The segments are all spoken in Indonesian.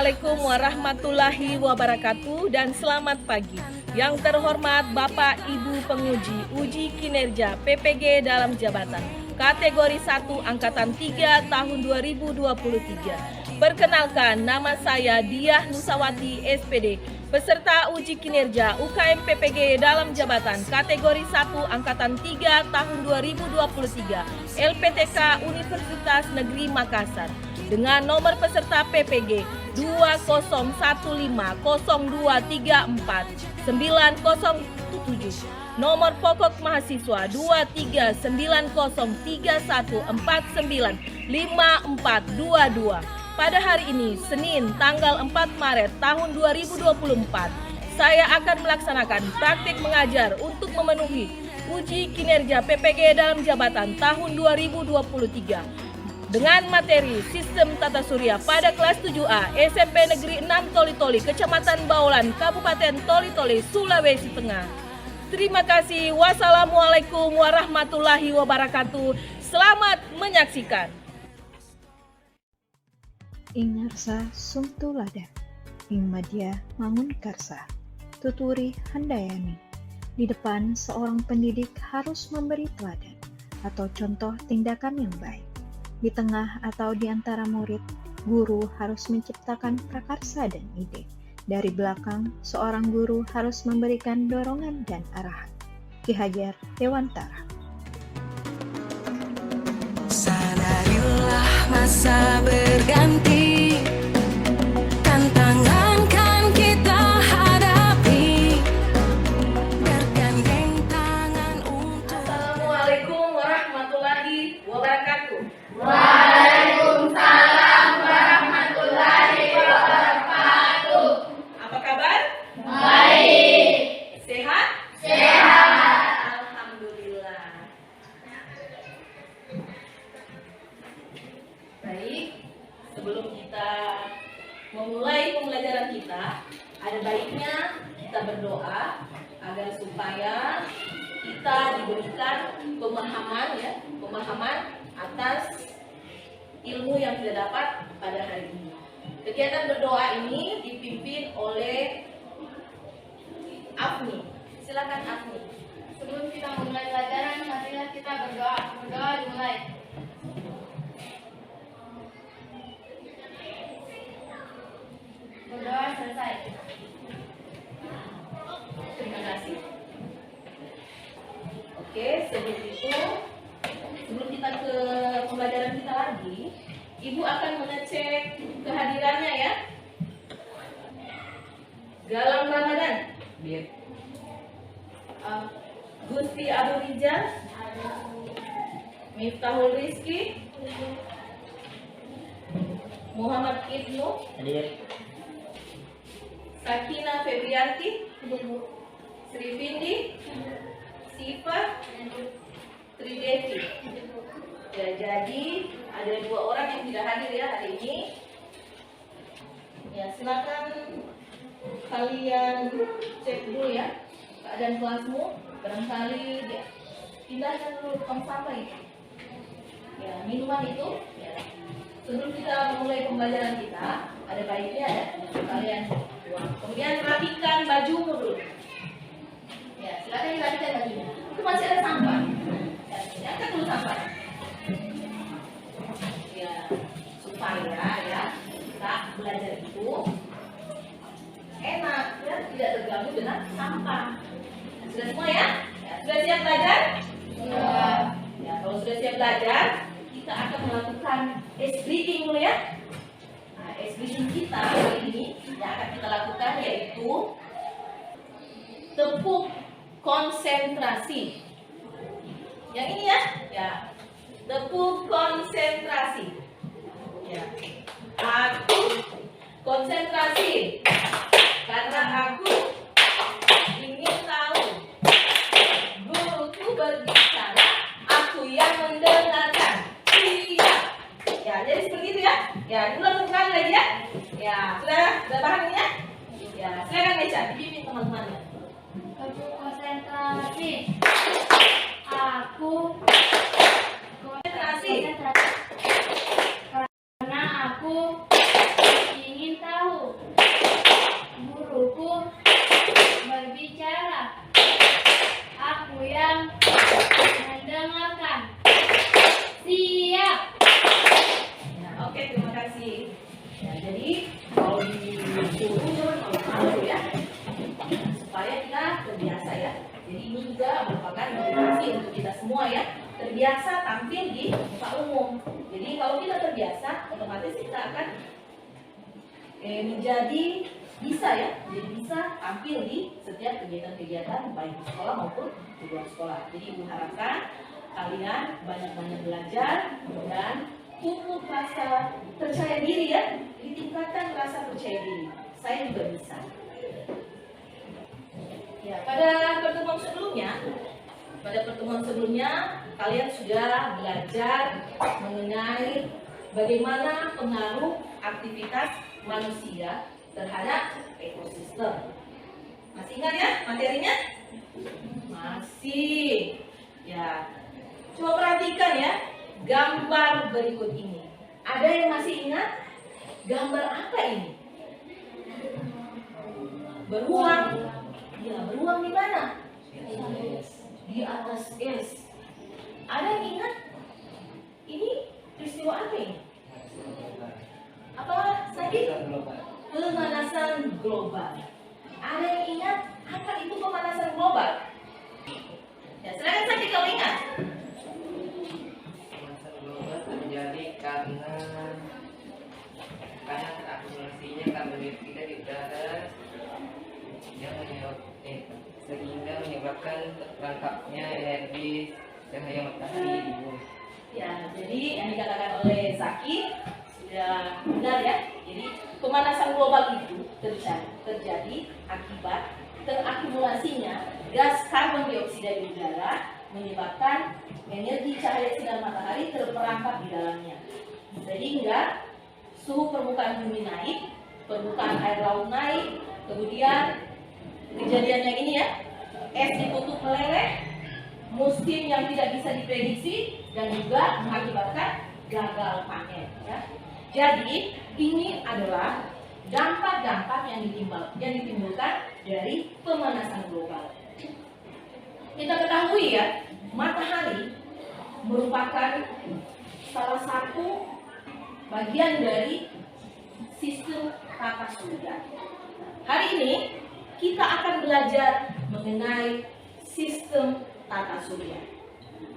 Assalamualaikum warahmatullahi wabarakatuh dan selamat pagi. Yang terhormat Bapak Ibu penguji uji kinerja PPG dalam jabatan kategori 1 angkatan 3 tahun 2023. Perkenalkan, nama saya Diah Nusawati SPD, peserta uji kinerja UKM PPG dalam jabatan kategori 1 angkatan 3 tahun 2023 LPTK Universitas Negeri Makassar dengan nomor peserta PPG 201502349007, nomor pokok mahasiswa 239031495422. Pada hari ini, Senin tanggal 4 Maret tahun 2024, saya akan melaksanakan praktik mengajar untuk memenuhi uji kinerja PPG dalam jabatan tahun 2023 dengan materi Sistem Tata Surya pada kelas 7A SMP Negeri 6 Toli-Toli, Kecamatan Baulan, Kabupaten Toli-Toli, Sulawesi Tengah. Terima kasih. Wassalamualaikum warahmatullahi wabarakatuh. Selamat menyaksikan. Ingarsa Sumtulada, Ing Madya Mangun Karsa, Tuturi Handayani. Di depan seorang pendidik harus memberi teladan atau contoh tindakan yang baik. Di tengah atau di antara murid, guru harus menciptakan prakarsa dan ide. Dari belakang, seorang guru harus memberikan dorongan dan arahan. Ki Hajar Dewantara. Sadarilah masa berganti, tantangan kan kita hadapi, bergandeng tangan untuk. Assalamualaikum warahmatullahi wabarakatuh. Waalaikumsalam warahmatullahi wabarakatuh. Apa kabar? Baik. Sehat? Sehat. Alhamdulillah. Baik, sebelum kita memulai pembelajaran kita, ada baiknya kita berdoa agar supaya kita diberikan pemahaman atas ilmu yang kita dapat pada hari ini. Kegiatan berdoa ini dipimpin oleh Afni. Silakan Afni. Sebelum kita memulai pelajaran, marilah kita berdoa. Berdoa dimulai. Berdoa selesai. Terima kasih. Oke, sebelum kita ke pembelajaran kita lagi, Ibu akan mengecek kehadirannya ya. Galang Ramadan. Gusti Abu Rijal. Miftahul Rizki. Muhammad Ibnu. Sakina Febrianti. Sri Vindi. Sifa. Tridevi. Ya, jadi ada 2 orang yang tidak hadir ya hari ini. Ya, silakan kalian cek dulu ya keadaan kelasmu. Barangkali ya, pindahkan dulu tong sampah itu. Ya, minuman itu. Ya. Sebelum kita memulai pembelajaran kita, ada baiknya ya kalian buang. Kemudian rapikan bajumu dulu. Ya, silakan dirapikan bajunya. Itu masih ada sampah. Ya, angkat dulu sampah. Ya, supaya ya kita belajar itu enak ya, tidak terganggu dengan sampah. Sudah semua ya? Ya, sudah siap belajar? Sudah. Ya, kalau sudah siap belajar, kita akan melakukan ice breathing dulu ya. Nah, ice breathing kita hari ini yang akan kita lakukan yaitu tepuk konsentrasi. Yang ini ya, ya. Tepuk konsentrasi. Ya. Aku konsentrasi karena aku ingin tahu. Guruku berbicara, aku yang mendengarkan. Iya. Ya, jadi seperti itu ya. Ya, diulang sekali lagi ya. Ya, sudah paham ini ya? Ya, silakan Meca, dipimpin teman-temannya. Tepuk konsentrasi. Aku Konsentrasi. karena aku ingin tahu. yang mendengarkan. Siap. Ya, oke, terima kasih. Ya, jadi kalau disuruh kalau ya, supaya kita terbiasa ya. Jadi ini juga merupakan motivasi untuk kita semua ya, terbiasa tampil di muka umum. Jadi kalau kita terbiasa, otomatis kita akan menjadi bisa ya, jadi bisa tampil di setiap kegiatan-kegiatan baik di sekolah maupun di luar sekolah. Jadi ibu harapkan kalian banyak-banyak belajar dan pupuk rasa percaya diri ya, ditingkatkan rasa percaya diri. Saya juga bisa. Ya, pada pertemuan sebelumnya kalian sudah belajar mengenai bagaimana pengaruh aktivitas manusia terhadap ekosistem. Masih ingat ya materinya? Masih. Ya. Coba perhatikan ya gambar berikut ini. Ada yang masih ingat? Gambar apa ini? Beruang. Ya, beruang di mana? Di atas es. Ada yang ingat? Ini peristiwa apa ini? Apa tadi? Pemanasan global. Ada yang ingat apa itu pemanasan global? Ya, silakan Saki kalau ingat. Pemanasan global terjadi karena akumulasinya karbon dioksida di udara yang sehingga menyebabkan terperangkapnya energi cahaya matahari di bumi. Ya, jadi yang dikatakan oleh Zaki sudah benar ya. Jadi pemanasan global itu terjadi akibat terakumulasinya gas karbon dioksida di udara menyebabkan energi cahaya sinar matahari terperangkap di dalamnya. Sehingga suhu permukaan bumi naik, permukaan air laut naik, kemudian kejadiannya ini ya, es di kutub meleleh, musim yang tidak bisa diprediksi, dan juga mengakibatkan gagal panen. Ya. Jadi ini adalah dampak-dampak yang ditimbulkan dari pemanasan global. Kita ketahui ya, matahari merupakan salah satu bagian dari sistem tata surya. Hari ini kita akan belajar mengenai sistem tata surya.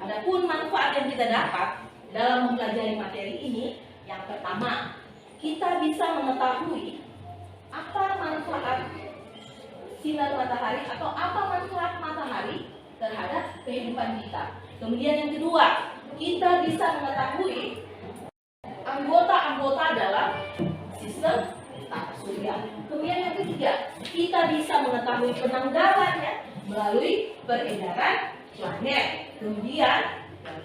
Adapun manfaat yang kita dapat dalam mempelajari materi ini, yang pertama, kita bisa mengetahui apa manfaat sinar matahari atau apa manfaat matahari terhadap kehidupan kita. Kemudian yang kedua, kita bisa mengetahui anggota-anggota dalam sistem tata surya. Kemudian yang ketiga, kita bisa mengetahui penanggalannya melalui peredaran planet. Kemudian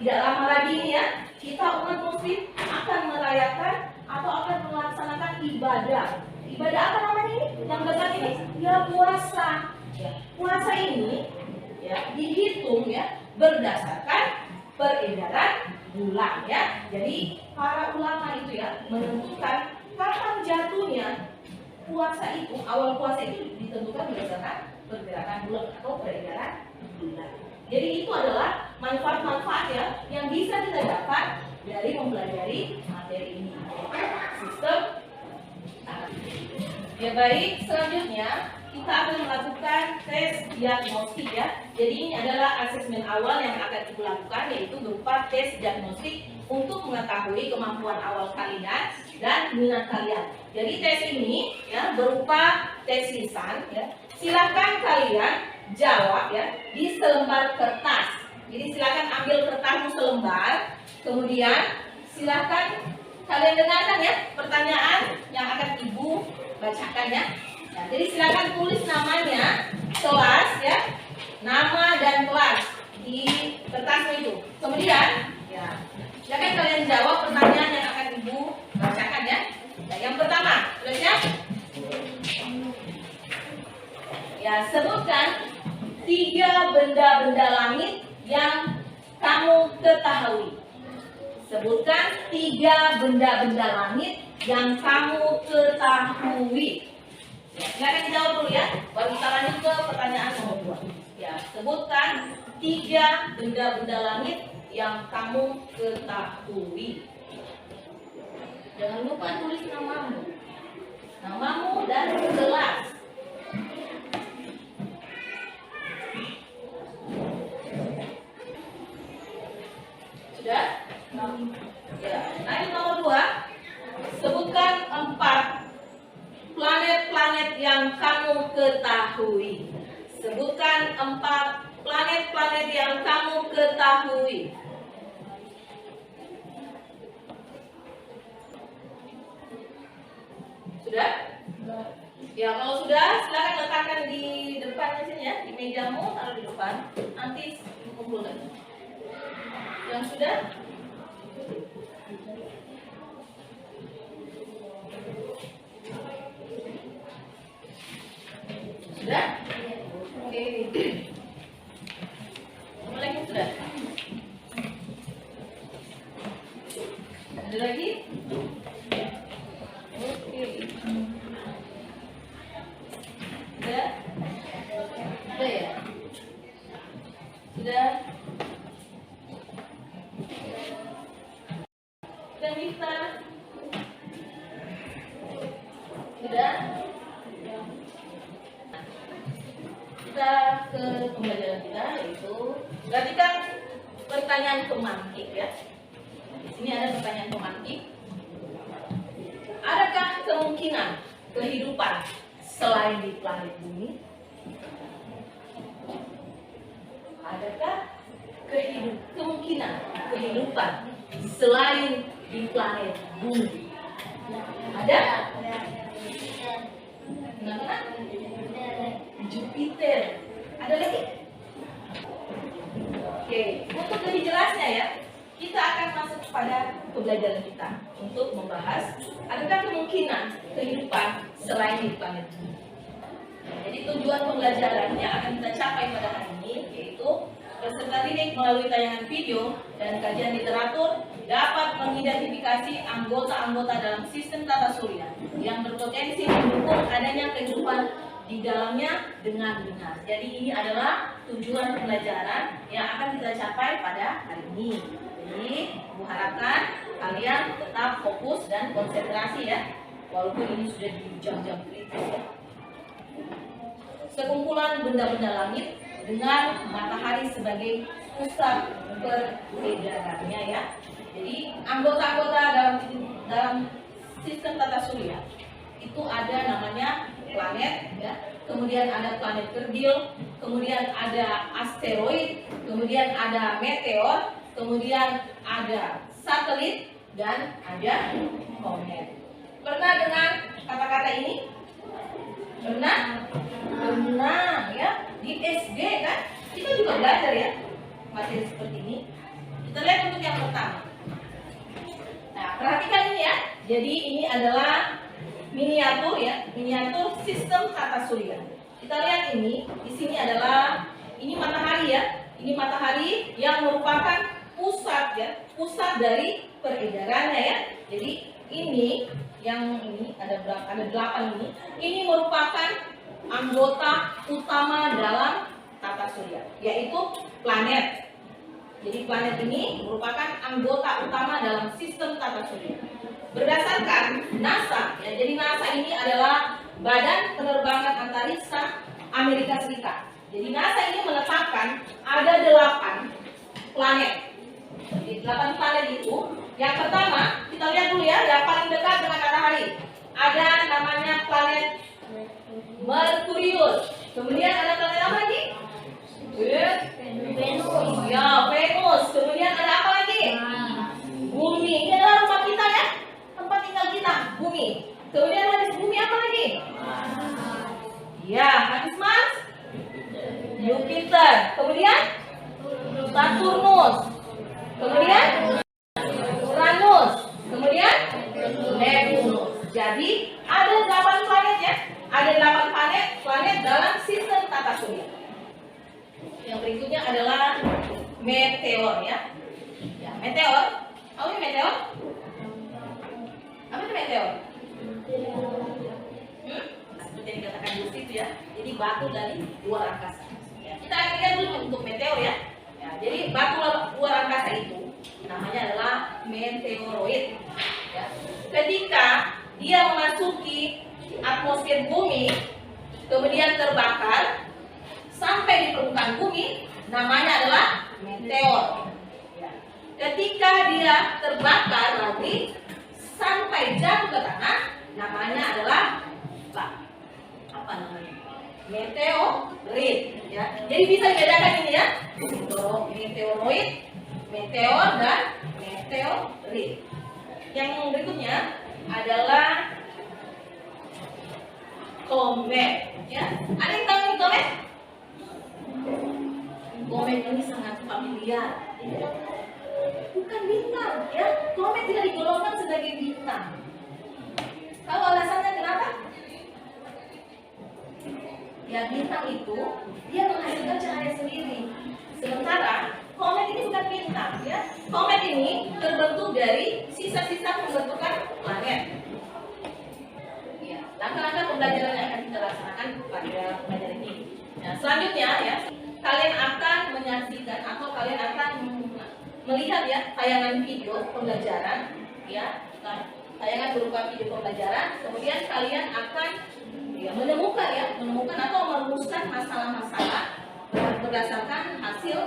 tidak lama lagi nih ya, kita umat muslim akan merayakan atau akan melaksanakan ibadah. Ibadah apa namanya ini? Yang dekat ini? Ya, puasa. Ya, puasa ini ya dihitung ya berdasarkan peredaran bulan ya. Jadi para ulama itu ya menentukan kapan jatuhnya puasa itu, awal puasa itu ditentukan berdasarkan pergerakan bulan atau peredaran bulan. Jadi itu adalah manfaat-manfaat ya yang bisa kita dapat dari mempelajari materi ini, sistem tata surya. Ya baik, selanjutnya kita akan melakukan tes diagnostik ya. Jadi ini adalah asesmen awal yang akan kita lakukan, yaitu berupa tes diagnostik untuk mengetahui kemampuan awal kalian dan minat kalian. Jadi tes ini ya berupa tes lisan ya. Silakan kalian jawab ya di selembar kertas. Jadi silakan ambil kertasmu selembar, kemudian silakan kalian dengarkan ya pertanyaan yang akan ibu bacakan ya. Nah, jadi silakan tulis namanya, kelas ya, nama dan kelas di kertasmu itu. Kemudian ya silakan kalian jawab pertanyaan yang akan ibu bacakan ya. Nah, yang pertama, sudah siap? Ya, sebutkan 3 benda-benda langit yang kamu ketahui. Sebutkan 3 benda-benda langit yang kamu ketahui. Ya, silakan dijawab dulu ya. Baru kita lanjut ke pertanyaan nomor 2. Ya, sebutkan 3 benda-benda langit yang kamu ketahui. Jangan lupa tulis namamu dan kelas. Sudah? Ya. Lanjut nomor 2. Sebutkan 4 planet-planet yang kamu ketahui. Sebutkan 4 planet-planet yang kamu ketahui. Sudah? Ya, kalau sudah, silakan letakkan di depannya sini ya, di mejamu, taruh di depan. Nanti kumpulkan. Yang sudah? Sudah? Oke. Mulai sudah. Ada lagi? Oke. Sudah? Sudah ya? Sudah? Sudah bisa? Sudah? Kita ke pembelajaran kita, yaitu perhatikan pertanyaan pemantik ya. Di sini ada pertanyaan pemantik. Adakah kemungkinan kehidupan selain di planet bumi? Adakah kemungkinan kehidupan selain di planet bumi? Ada? Kenapa? Jupiter. Ada lagi? Oke, untuk lebih jelasnya ya, kita akan masuk pada pembelajaran kita untuk membahas adakah kemungkinan kehidupan selain di planet bumi. Jadi tujuan pembelajaran yang akan kita capai pada hari ini yaitu peserta didik melalui tayangan video dan kajian literatur dapat mengidentifikasi anggota-anggota dalam sistem tata surya yang berpotensi mendukung adanya kehidupan di dalamnya dengan benar. Jadi ini adalah tujuan pembelajaran yang akan kita capai pada hari ini. Jadi, harapkan kalian tetap fokus dan konsentrasi ya, walaupun ini sudah di jam-jam kritis ya. Sekumpulan benda-benda langit dengan matahari sebagai pusat peredarannya ya. Jadi anggota-anggota dalam sistem tata surya itu ada namanya planet ya, kemudian ada planet kerdil, kemudian ada asteroid, kemudian ada meteor, kemudian ada satelit dan ada komet. Pernah dengar kata-kata ini? Pernah? Pernah ya, di SD kan kita juga belajar ya materi seperti ini. Kita lihat untuk yang pertama. Nah, perhatikan ini ya. Jadi ini adalah miniatur ya, miniatur sistem tata surya. Kita lihat ini, di sini adalah ini matahari ya. Ini matahari yang merupakan pusat ya, pusat dari peredarannya ya. Jadi ini yang ini ada 8 ini merupakan anggota utama dalam tata surya, yaitu planet. Jadi planet ini merupakan anggota utama dalam sistem tata surya. Berdasarkan NASA, ya, jadi NASA ini adalah Badan Penerbangan Antariksa Amerika Serikat. Jadi NASA ini menetapkan ada 8 planet. Jadi 8 planet itu, yang pertama kita lihat dulu ya, yang paling dekat dengan matahari. Ada namanya planet Merkurius. Kemudian ada planet apa lagi? Venus. Ya, Venus. Kemudian ada apa lagi? Bumi. Ini adalah rumah kita ya, tempat tinggal kita, bumi. Kemudian habis bumi apa lagi? Ya, habis Mars, Jupiter. Kemudian Saturnus. Kemudian Uranus. Kemudian Neptunus. Jadi ada 8 planet ya. Ada 8 planet dalam sistem tata surya. Yang berikutnya adalah meteor ya. Ya, meteor. Tahu ini meteor? Apa itu meteor? Seperti yang dikatakan di situ ya. Jadi batu dari luar angkasa. Ya, kita akan dia memasuki atmosfer bumi, kemudian terbakar sampai di permukaan bumi, namanya adalah meteor. Ya. Ketika dia terbakar lagi sampai jatuh ke tanah, namanya adalah apa namanya? Meteorit. Ya. Jadi bisa dibedakan ini ya, meteoroid, meteor dan meteorit. Yang berikutnya adalah komet. Ya, ada yang tahu ini komet? Komet ini sangat familiar. Bukan bintang, ya. Komet tidak digolongkan sebagai bintang. Tahu alasannya kenapa? Ya, bintang itu dia menghasilkan cahaya sendiri. Sementara komet ini bukan bintang, ya. Komet ini terbentuk dari sisa-sisa pembentukan planet. Ya, langkah-langkah pembelajaran yang akan kita laksanakan pada pelajaran ini. Nah, selanjutnya ya, kalian akan menyaksikan atau kalian akan melihat ya tayangan video pembelajaran, ya, tayangan berupa video pembelajaran. Kemudian kalian akan menemukan atau merumuskan masalah-masalah berdasarkan hasil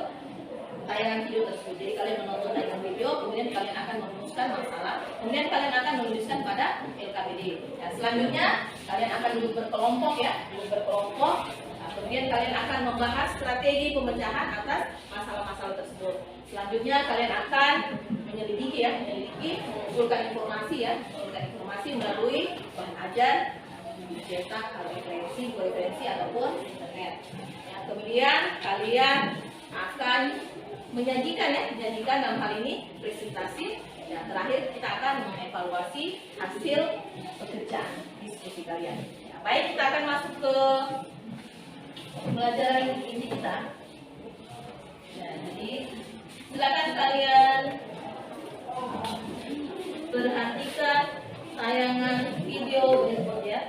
tayangan video tersebut. Jadi kalian menonton tayangan video, kemudian kalian akan merumuskan masalah, kemudian kalian akan menuliskan pada LKPD. Nah, selanjutnya kalian akan duduk berkelompok ya, Nah, kemudian kalian akan membahas strategi pemecahan atas masalah-masalah tersebut. Selanjutnya kalian akan menyelidiki, mengumpulkan informasi melalui bahan ajar, cetak, referensi ataupun internet. Ya, kemudian kalian akan menyajikan dalam hal ini presentasi. Dan terakhir kita akan mengevaluasi hasil pekerjaan diskusi kalian. Ya, baik, kita akan masuk ke pelajaran inti kita. Nah, jadi silakan kalian perhatikan tayangan video berikut ya.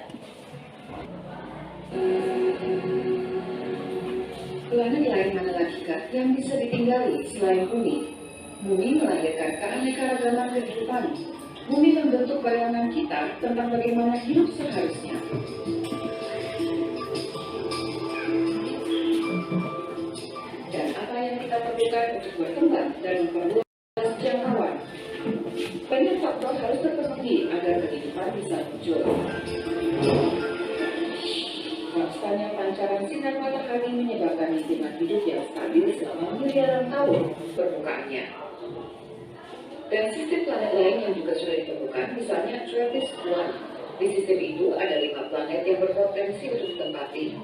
Planet lain mana lagikah yang bisa ditinggali selain bumi? Bumi melahirkan keanekaragaman kehidupan. Bumi membentuk bayangan kita tentang bagaimana hidup seharusnya. Dan apa yang kita perlukan untuk berkembang dan memperluas jangkauan. Banyak faktor harus terpenuhi agar kehidupan bisa muncul. Konstannya pancaran sinar matahari menyebabkan lingkungan hidup yang stabil selama miliaran tahun permukaannya. Dan sistem planet lain yang juga sudah ditemukan, misalnya TRAPPIST-1. Di sistem itu ada 5 planet yang berpotensi untuk ditempati.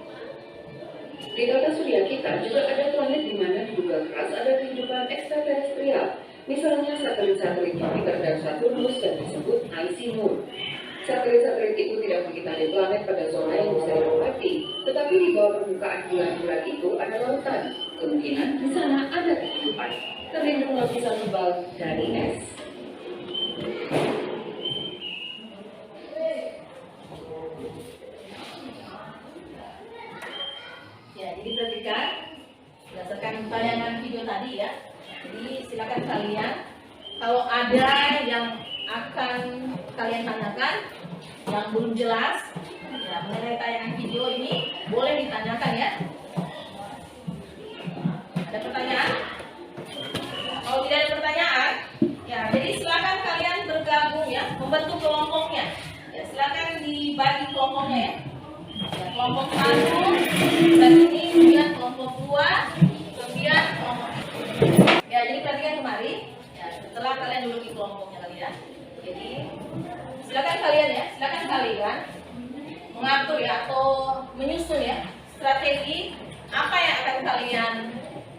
Di tata surya kita juga ada planet di mana diduga keras ada kehidupan ekstraterestrial, misalnya satelit-satelit Jupiter dan Saturnus yang disebut icy moon. Satelit-satelit itu tidak mengitari planet pada zona yang bisa dilewati, tetapi di bawah permukaan bulan-bulan itu ada lautan. Kemungkinan di sana ada kehidupan, terlindung lapisan tebal dari es. Ya, jadi perhatikan berdasarkan tayangan video tadi ya. Jadi silakan kalian kalau ada yang akan kalian tanyakan yang belum jelas ya mengenai tayangan video ini, boleh ditanyakan ya. Ada pertanyaan? Kalau tidak ada pertanyaan, ya jadi silakan kalian bergabung ya, membentuk kelompoknya. Ya, silakan dibagi kelompoknya ya. Ya, kelompok 1 dan ini, kemudian kelompok 2, kemudian kelompok. Ya, jadi perhatikan kemari. Ya, setelah kalian duduki kelompoknya kalian. Jadi silakan kalian mengatur ya atau menyusun ya strategi apa yang akan kalian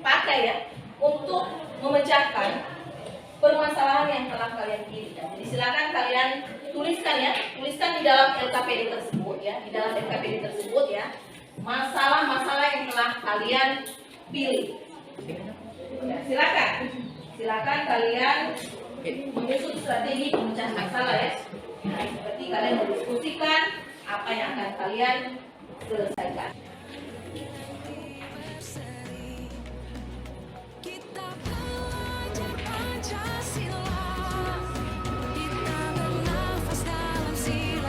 pakai ya untuk memecahkan permasalahan yang telah kalian pilih. Jadi silakan kalian tuliskan di dalam LKPD tersebut ya, masalah-masalah yang telah kalian pilih. Ya, silakan kalian menyusun strategi pemecahan masalah ya. Nah, seperti kalian mendiskusikan apa yang akan kalian selesaikan. Kita belajar Pancasila, kita bernafas dalam sila.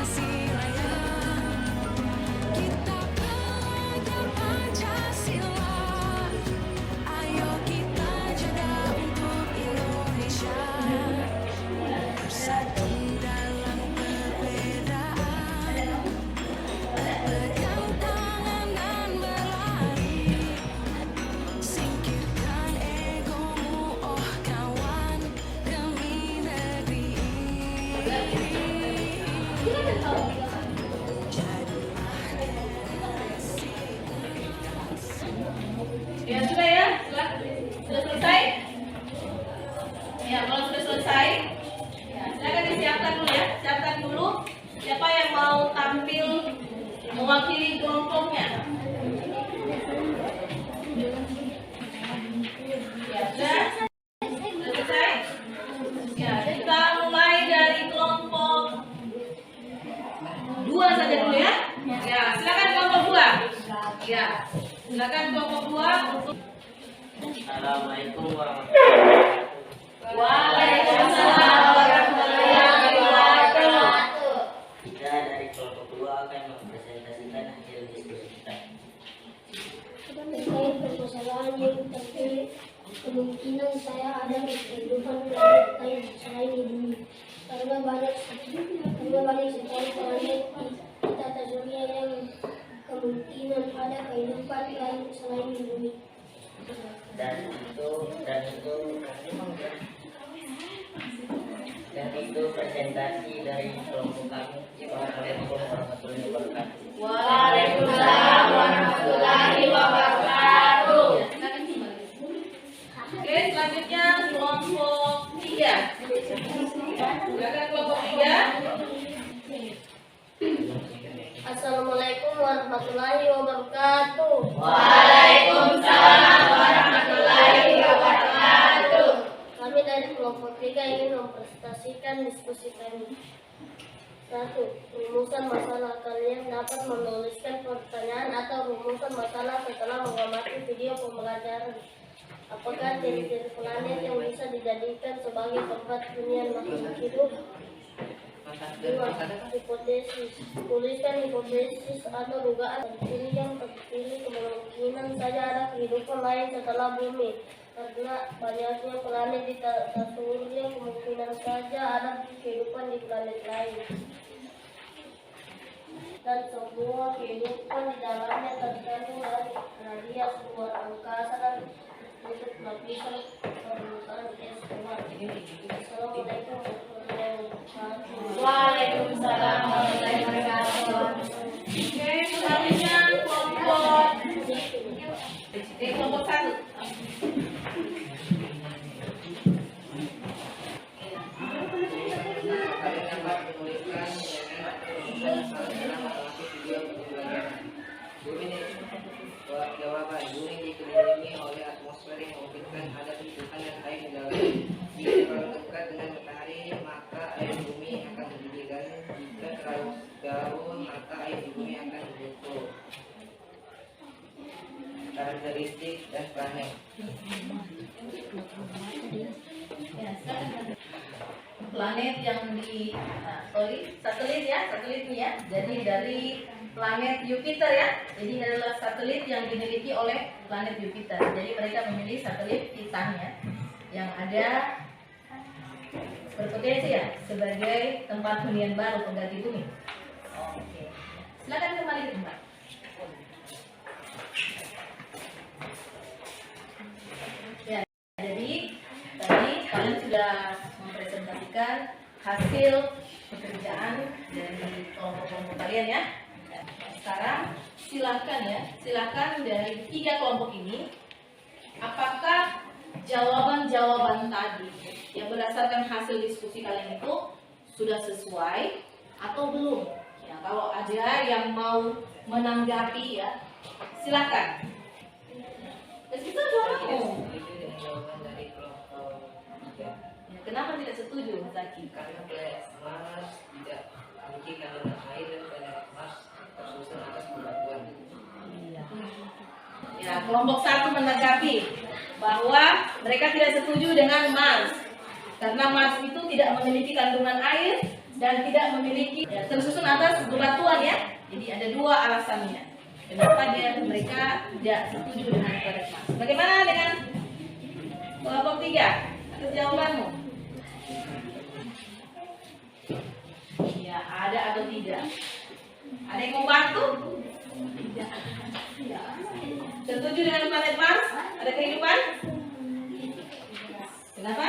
Ya sudah ya, sudah selesai. Ya kalau sudah selesai, ya, silakan disiapkan dulu ya. Siapkan dulu siapa yang mau tampil mewakili kelompoknya. Ya sudah selesai. Ya kita mulai dari kelompok 2 saja dulu ya. Ya silakan kelompok 2. Ya silakan kelompok 2 untuk. Assalamualaikum warahmatullahi wabarakatuh. Waalaikumsalam warahmatullahi wabarakatuh. Kita dari kelompok 2 akan mempresentasikan hasil diskusi kita. Terkait permasalahan yang terpilih, kemungkinan saya ada di kehidupan planet lain selain di bumi. Karena banyak sekali planet di tata surya yang kemungkinan ada kehidupan lain selain di bumi. Dan itu presentasi dari kelompok kami. Wassalamualaikum warahmatullahi wabarakatuh. Waalaikumsalam warahmatullahi wabarakatuh. Oke, selanjutnya kelompok 3. Silakan kelompok 3. Assalamualaikum warahmatullahi wabarakatuh. Waalaikumsalam warahmatullahi wabarakatuh. Kami dari kelompok 3 ingin mempresentasikan diskusi kami. 1. Rumusan masalah. Kalian dapat menuliskan pertanyaan atau rumusan masalah setelah mengamati video pembelajaran. Apakah ciri-ciri planet yang bisa dijadikan sebagai tempat hunian makhluk hidup? 2. Hipotesis. Tuliskan hipotesis atau dugaan terpilih yang terpilih kemungkinan saja ada kehidupan lain setelah bumi. Karena banyaknya planet di tata surya, kemungkinan saja ada kehidupan di planet lain. Dan semua kehidupan di dalamnya tergantung dari radius luar angkasa dan bentuk lapisan permukaan es luar. Assalamualaikum warahmatullahi wabarakatuh. Waalaikumsalam warahmatullahi wabarakatuh. Oke, selanjutnya kelompok 1. Kalian dapat menuliskan dengan masalah matematik video pembelajaran. Jawaban bumi dikelilingi oleh atmosfer yang memungkinkan ada kehidupan dan air di dalamnya. Jika terlalu dekat dengan matahari, maka air bumi akan mendidih, dan jika terlalu jauh, maka air di bumi akan membusuk. Karakteristik dan planet. Ya, sekarang planet yang satelit ya, satelit ini ya. Jadi dari planet Jupiter ya. Jadi adalah satelit yang dimiliki oleh planet Jupiter. Jadi mereka memilih satelit Titan ya, yang ada berpotensi ya sebagai tempat hunian baru pengganti bumi. Oke, silakan kembali ke tempat. Ya, jadi tadi kalian sudah mempresentasikan hasil pekerjaan dari kelompok-kelompok kalian ya. Sekarang silakan dari 3 kelompok ini, apakah jawaban-jawaban tadi yang berdasarkan hasil diskusi kalian itu sudah sesuai atau belum? Ya, kalau ada yang mau menanggapi ya, silakan. Dan kita jawabmu. Setuju dengan jawaban dari kelompok 3. Ya, kenapa tidak setuju, Mas Zaki? Karena planet Mars tidak memiliki kandungan air dan planet Mars tersusun atas bebatuan. Ya, kelompok 1 menanggapi bahwa mereka tidak setuju dengan Mars karena Mars itu tidak memiliki kandungan air dan tidak memiliki tersusun atas bebatuan ya. Jadi ada 2 alasannya kenapa mereka tidak setuju dengan planet Mars. Bagaimana dengan kelompok 3? Atas jawabanmu? Ya, ada atau tidak? Ada yang mau bantu? Tidak. Setuju dengan planet Mars? Ada kehidupan? Kenapa?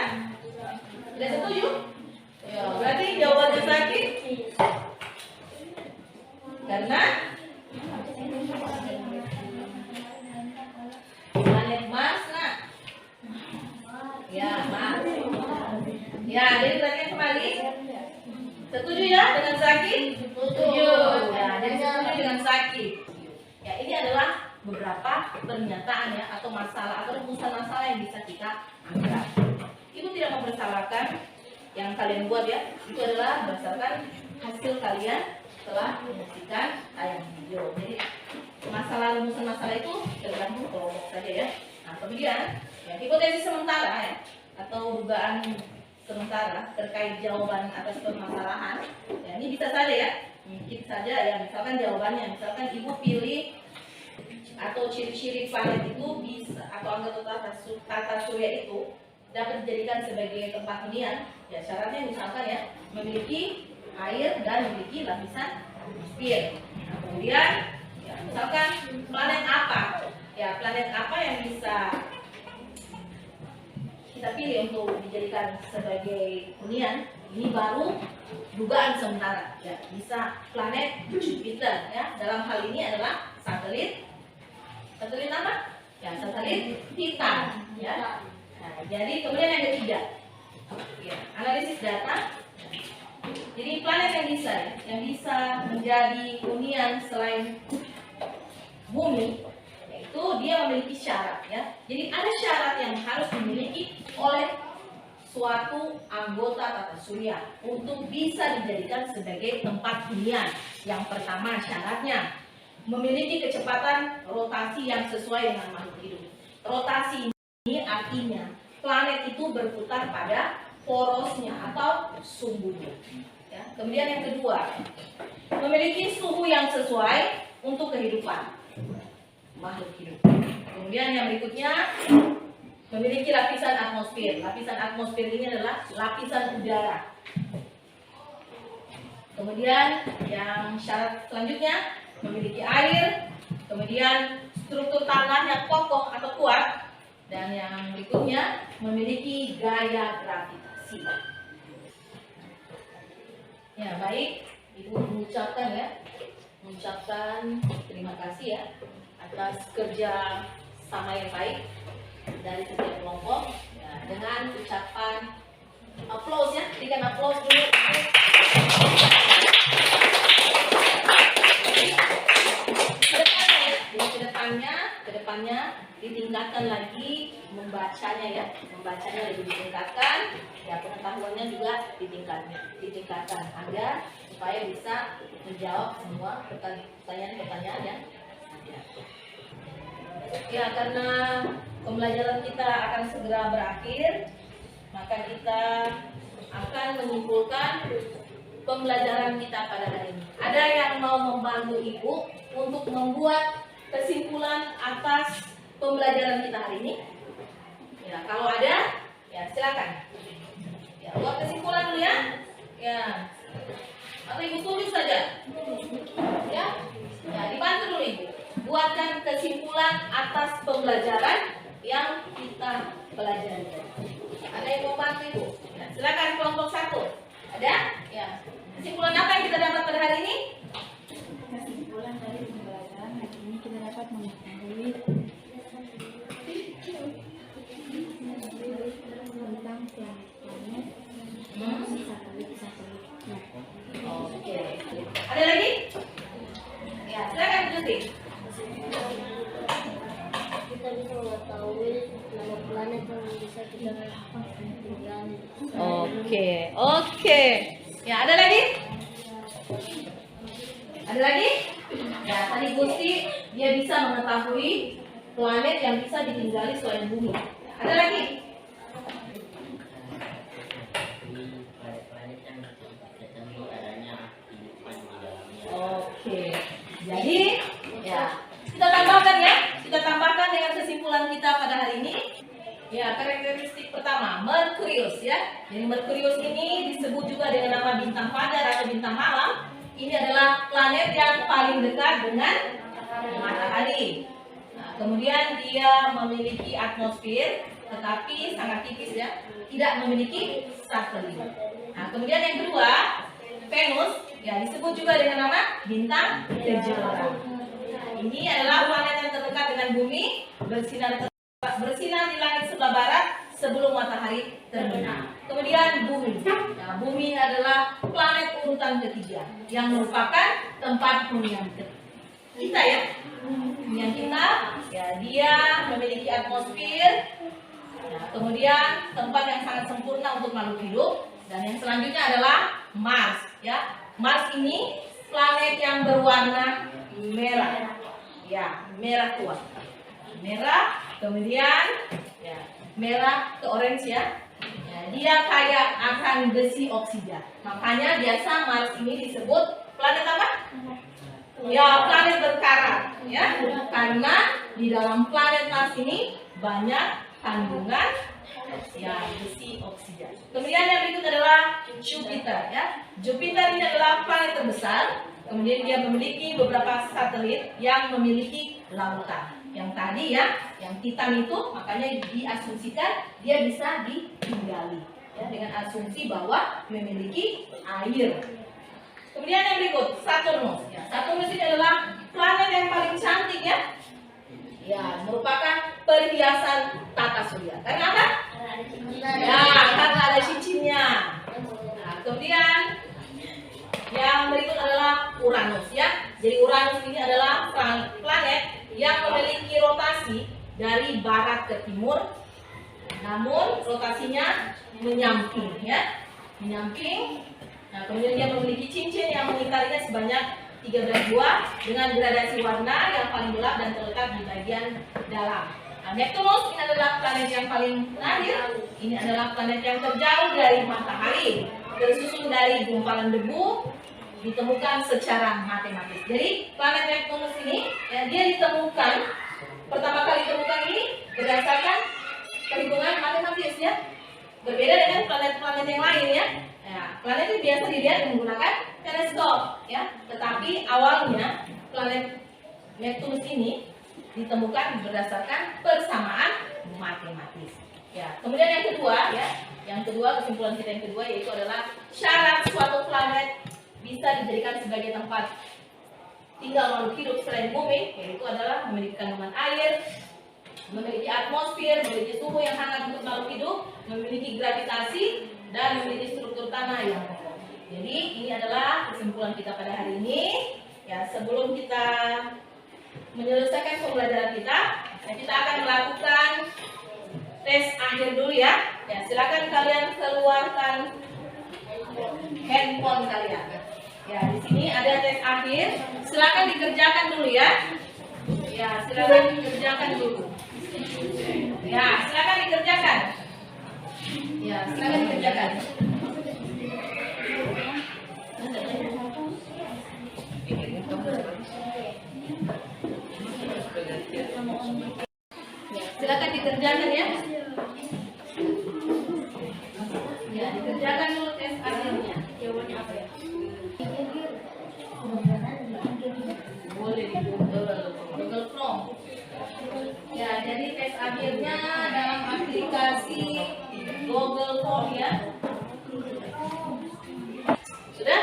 Tidak setuju? Ya, berarti jawabannya sakit. Karena planet Mars, nak. Ya, Mars. Ya, jadi perhatikan kembali. Setuju ya dengan Zaki? Setuju. Ya, jadi setuju dengan Zaki. Ya, ini adalah beberapa pernyataan ya atau masalah atau rumusan masalah yang bisa kita angkat. Ibu tidak mempersalahkan yang kalian buat ya. Itu adalah berdasarkan hasil kalian setelah menyaksikan tayang video. Jadi masalah rumusan masalah itu tergantung kelompok saja ya. Nah, kemudian ya, hipotesis sementara ya atau dugaan sementara terkait jawaban atas permasalahan. Ya, ini bisa saja ya, mungkin saja ya. Misalkan jawabannya, misalkan ibu pilih atau ciri-ciri planet itu bisa atau anggota tata surya itu dapat dijadikan sebagai tempat hunian. Ya, syaratnya misalkan ya memiliki air dan memiliki lapisan atmosfer. Nah, kemudian ya, misalkan planet apa? Ya, planet apa yang bisa kita pilih untuk dijadikan sebagai hunian? Ini baru dugaan sementara. Ya, bisa planet Jupiter ya. Dalam hal ini adalah satelit apa? Ya, satelit Titan ya. Nah, jadi kemudian yang ketiga, ya, analisis data. Jadi planet yang bisa menjadi hunian selain bumi, yaitu dia memiliki syarat ya. Jadi ada syarat yang harus dimiliki oleh suatu anggota tata surya untuk bisa dijadikan sebagai tempat hunian. Yang pertama syaratnya memiliki kecepatan rotasi yang sesuai dengan makhluk hidup. Rotasi ini artinya planet itu berputar pada porosnya atau sumbunya. Ya. Kemudian yang kedua, memiliki suhu yang sesuai untuk kehidupan makhluk hidup. Kemudian yang berikutnya, memiliki lapisan atmosfer. Lapisan atmosfer ini adalah lapisan udara. Kemudian yang syarat selanjutnya, memiliki air, kemudian struktur tanah yang kokoh atau kuat, dan yang berikutnya memiliki gaya gravitasi. Ya baik, Ibu mengucapkan terima kasih ya atas kerja sama yang baik dari setiap kelompok ya, dengan ucapan aplaus ya, berikan aplaus dulu. Kedepannya ditingkatkan lagi membacanya ya, membacanya lebih ditingkatkan ya, pengetahuannya juga ditingkatkan agar supaya bisa menjawab semua pertanyaan-pertanyaan yang ada. Ya, karena pembelajaran kita akan segera berakhir, maka kita akan menyimpulkan pembelajaran kita pada hari ini. Ada yang mau membantu Ibu untuk membuat kesimpulan atas pembelajaran kita hari ini? Ya, kalau ada, ya silakan. Ya, buat kesimpulan dulu ya. Ya. Atau Ibu tulis saja. Ya. Ya, dibantu dulu Ibu. Buatkan kesimpulan atas pembelajaran yang kita pelajari. Ada yang mau bantu Ibu? Ya, silakan kelompok 1. Ada? Ya. Kesimpulan apa yang kita dapat pada hari ini? Kesimpulan dari pembelajaran hari ini kita dapat mengetahui tentang planet, satelit-satelit. Oke. Ada lagi? Ya, silakan lanjutin. Kita bisa mengetahui nama planet yang bisa kita tinggali. Oke. Ya, ada lagi? Ada lagi? Ya, tadi Gusti dia bisa mengetahui planet yang bisa ditinggali selain bumi. Ada lagi? Planet-planet yang ketemu adanya kehidupan di dalamnya. Oke. Jadi, ya, kita tambahkan dengan kesimpulan kita pada hari ini. Ya, karakteristik pertama, Merkurius ya. Jadi Merkurius ini disebut juga dengan nama bintang Fajar atau bintang malam. Ini adalah planet yang paling dekat dengan matahari. Nah, kemudian dia memiliki atmosfer, tetapi sangat tipis ya, tidak memiliki satelit. Nah, kemudian yang kedua, Venus, ya disebut juga dengan nama bintang kejora. Ini adalah planet yang terdekat dengan bumi, bersinar bersinar di langit sebelah barat sebelum matahari terbenam. Kemudian bumi. Nah, bumi adalah planet urutan ketiga yang merupakan tempat hunian kita ya. Hunian kita, ya dia memiliki atmosfer. Nah, kemudian tempat yang sangat sempurna untuk makhluk hidup. Dan yang selanjutnya adalah Mars ya. Mars ini planet yang berwarna merah. Ya, merah tua. Merah, kemudian ya, merah ke orange ya. Ya, dia kaya akan besi oksida. Makanya biasa Mars ini disebut planet apa? Ya, planet berkarat ya. Karena di dalam planet Mars ini banyak kandungan ya besi oksida. Kemudian yang berikut adalah Jupiter ya. Jupiter ini adalah planet terbesar. Kemudian dia memiliki beberapa satelit yang memiliki lautan. Yang tadi ya, yang Titan itu makanya diasumsikan dia bisa ditinggali ya, dengan asumsi bahwa memiliki air. Kemudian yang berikut Saturnus. Ya, Saturnus ini adalah planet yang paling cantik ya. Ya, merupakan perhiasan tata surya. Karena apa? Ya, karena ada cincinnya. Nah, kemudian yang berikut adalah Uranus ya. Jadi Uranus ini adalah planet yang memiliki rotasi dari barat ke timur, namun rotasinya menyamping ya, menyamping. Nah, kemudian dia memiliki cincin yang mengitarinya sebanyak 13 buah dengan gradasi warna yang paling gelap dan terletak di bagian dalam. Nah, Neptunus ini adalah planet yang paling terakhir. Ini adalah planet yang terjauh dari matahari, tersusun dari gumpalan debu, ditemukan secara matematis. Jadi planet Neptunus ini ya, dia ditemukan pertama kali ditemukan ini berdasarkan perhitungan matematis ya. Berbeda dengan planet-planet yang lain ya. Ya, planet ini biasa dilihat menggunakan teleskop ya. Tetapi awalnya planet Neptunus ini ditemukan berdasarkan persamaan matematis. Ya, kemudian yang kedua ya, yang kedua kesimpulan kita yang kedua yaitu adalah syarat suatu planet bisa dijadikan sebagai tempat tinggal makhluk hidup selain bumi, yaitu adalah memiliki kandungan air, memiliki atmosfer, memiliki suhu yang hangat untuk makhluk hidup, memiliki gravitasi, dan memiliki struktur tanah yang kokoh. Jadi ini adalah kesimpulan kita pada hari ini. Ya, sebelum kita menyelesaikan pembelajaran kita akan melakukan tes akhir dulu ya. Ya, silakan kalian keluarkan handphone kalian. Ya, di sini ada tes akhir. Silakan dikerjakan dulu ya. Ya, silakan dikerjakan dulu. Ya, silakan dikerjakan. Ya, silakan dikerjakan. Ya, silakan dikerjakan ya. Ya, dikerjakan dulu tes akhirnya. Jawabannya apa ya? Boleh di Google Chrome. Ya, jadi tes akhirnya dalam aplikasi Google Form ya. Sudah?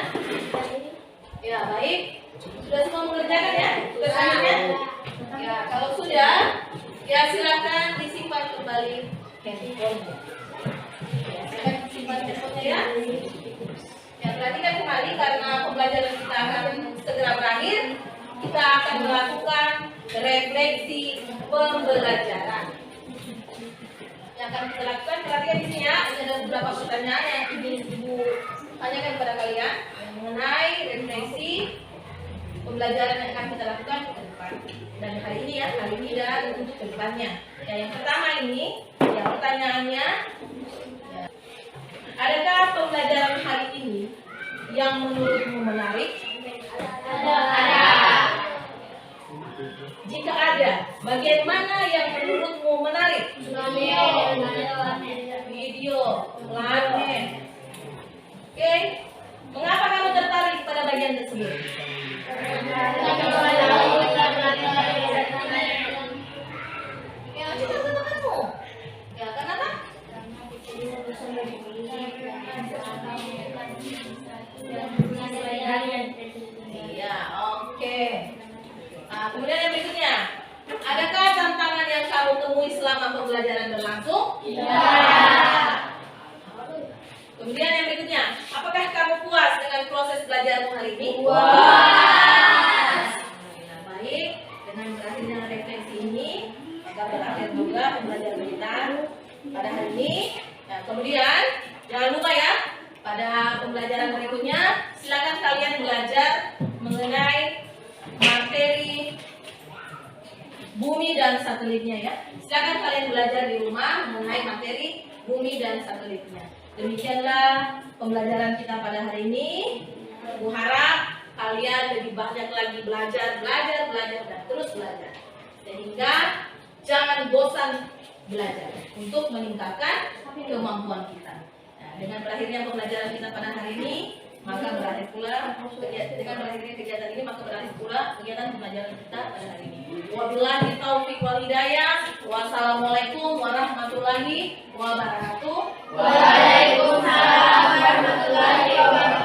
Ya, baik. Sudah semua mengerjakan ya tugas akhirnya? Ya, kalau sudah, ya silakan disimpan kembali handphone-nya. Ya, silakan disimpan handphone-nya ya. Ya, perhatikan kembali karena pembelajaran kita akan segera berakhir. Kita akan melakukan refleksi pembelajaran. Yang akan kita lakukan, perhatikan di sini ya. Ini ada beberapa pertanyaan yang ingin Ibu tanyakan kepada kalian mengenai refleksi pembelajaran yang akan kita lakukan ke depan. Dan hari ini ya, hari ini dan untuk ke depannya. Ya, yang pertama ini, ya pertanyaannya, ya, adakah pembelajaran hari ini yang menurutmu menarik? Ada. Jika ada, bagian mana yang menurutmu menarik? Video, planet. Oke, mengapa kamu tertarik pada bagian tersebut? Ya, coba teman-temanmu. Ya, kenapa? Iya, oke. Nah, kemudian yang berikutnya, adakah tantangan yang kamu temui selama pembelajaran berlangsung? Iya. Kemudian yang berikutnya, apakah kamu puas dengan proses belajarmu hari ini? Puas. Nah, baik, dengan berakhirnya refleksi ini, maka berakhir juga pembelajaran kita pada hari ini. Nah, kemudian jangan lupa ya, pada pembelajaran berikutnya silakan kalian belajar mengenai materi bumi dan satelitnya ya. Silakan kalian belajar di rumah mengenai materi bumi dan satelitnya. Demikianlah pembelajaran kita pada hari ini. Aku harap kalian lebih banyak lagi belajar dan terus belajar. Sehingga jangan bosan belajar untuk meningkatkan kemampuan kita. Nah, dengan berakhirnya pembelajaran kita pada hari ini, maka berakhir pula dengan berakhirnya kegiatan ini, maka berakhir pula kegiatan pembelajaran kita pada hari ini. Wabillahi taufiq wal hidayah. Wassalamualaikum warahmatullahi wabarakatuh. Waalaikumsalam warahmatullahi wabarakatuh.